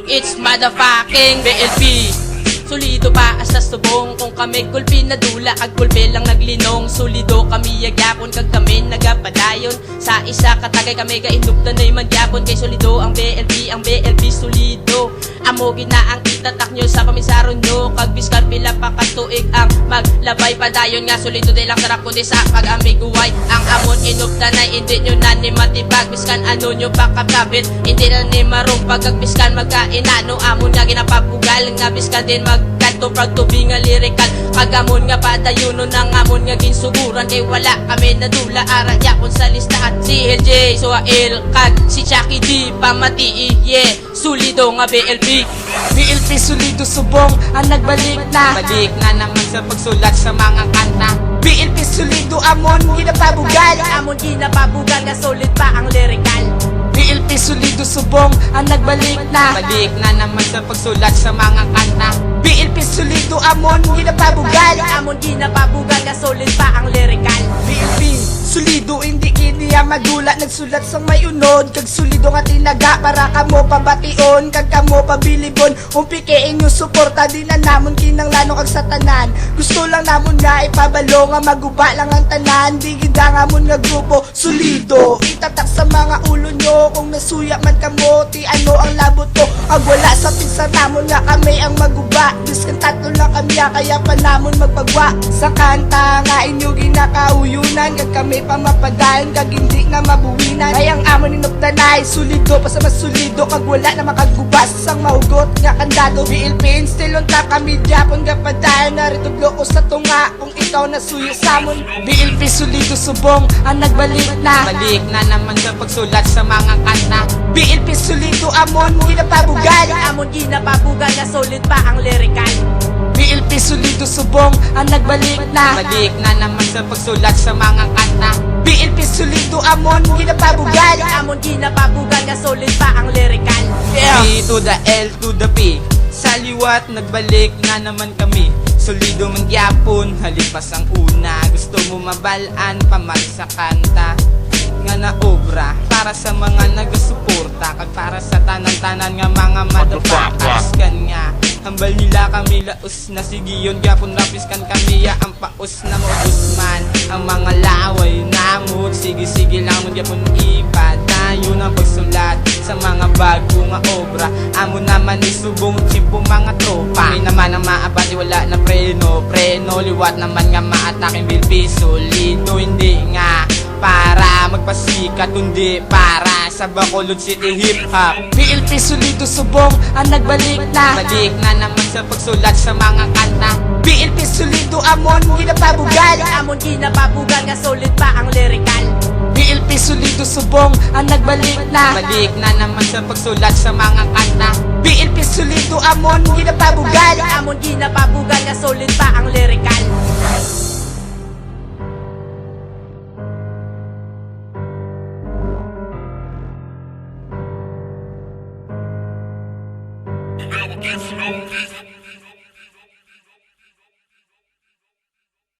It's motherfucking BLP. Solido pa as sa subong. Kung kami kulpi na dula, kag kulpi lang naglinong. Solido kami yagyapon, kag kami nagapadayon. Sa isa katagay kami kainuptanay magyapon. Kay solido ang BLP solido. Amo gina ang itatak nyo sa pamisaron nyo. Kag biskal pila pa katuig ang maglabay padayon nga. Solido de lang sarap kundi sa pag-amiguway. Ang amon inuptanay, hindi nyo na ni matibag. Biskan ano nyo pa kapkapit, hindi na ni marumpag. Kag biskan magkainano, amon nga ginapapugal. Nga biskan din magkanto prag tubi nga lirikal. Kagamon nga padayunon ang amon nga ginsuguran. Kay wala kami nadula aragyapon sa listahan. Si LJ, Suail, kag si Chucky D, pamati yeah. Solido nga BLP. BLP solido subong ang nagbalik na. Balik na naman sa pagsulat sa mga kanta. BLP solido amon ginapabugal. Amon ginapabugal nga solid pa ang lirikal. BLP solido subong ang nagbalik na. Balik na naman sa pagsulat sa mga kanta. BLP solido amon ginapabugal. Amon ginapabugal nga solid pa ang lirikal. BLP solido hindi kiniya madula. Nagsulat sa may unod. Kag solido nga tinaga para kamo pabation. Kag kamo pabilibon. Umpikiin yung suporta din na namon kinang lano kag satanan. Gusto lang namon nga ipabalo nga maguba lang ang tanan. Di gida nga mon nga grupo solido. Itatak sa mga ulo nyo. Kung nasuya man kamo, ti ano ang labot ko. Ag wala sa pinsa namon nga kami ang maguba. Biskan tatlo lang kami kaya pa namon magpagwa. Sa kanta nga inyo ginakauyunan. Kag kami pa mapadayon, kag hindi nga mabuwinan. Kayang amon inuptanay, solido pa sa mas solido. Kag wala na makagubas sang mahugot nga kandado. BLP still unta kami Japon nga padayon. Narito bloko sa tunga kung ikaw nasuyo samon. BLP solido subong ang nagbalik na. Balik na naman sa pagsulat sa mga kanta. BLP solido amon ginapabugal. Amon ginapabugal nga solid pa ang lirikal. BLP solido subong ang nagbalik na. Balik na naman sa pagsulat sa mga kanta. BLP solido amon ginapabugal. Amon ginapabugal nga solid pa ang lirikal. B to the L to the P. Sa liwat nagbalik na naman kami. Solido mangyapon, halipas ang una. Gusto mo mabalaan paman sa kanta nga na obra para sa mga nagasuporta. Kag para sa tanan-tanan nga mga motherfuckers. Kanya hambal nila kami laos na sigiyon. Gapon rapiskan kami ya ang paos na mo Guzman. Ang mga laway namon sige-sige lang mo gapon iba. Tayo ng pagsulat sa mga bago nga obra. Amo naman isubong chimpo mga tropa. Kami naman ang maabati wala na preno. Liwat naman nga maataking BLP solido. Hindi nga para magpasikat kundi para sa Bacolod City Hip Hop. BLP solido subong ang nagbalik na. Balik na naman sa pagsulat sa mga kanta. BLP solido amon ginapabugal. Amon ginapabugal nga solid pa ang lirikal. BLP solido subong ang nagbalik na. Balik na naman sa pagsulat sa mga kanta. BLP solido amon ginapabugal. Amon ginapabugal nga solid pa ang lirikal. Never gets no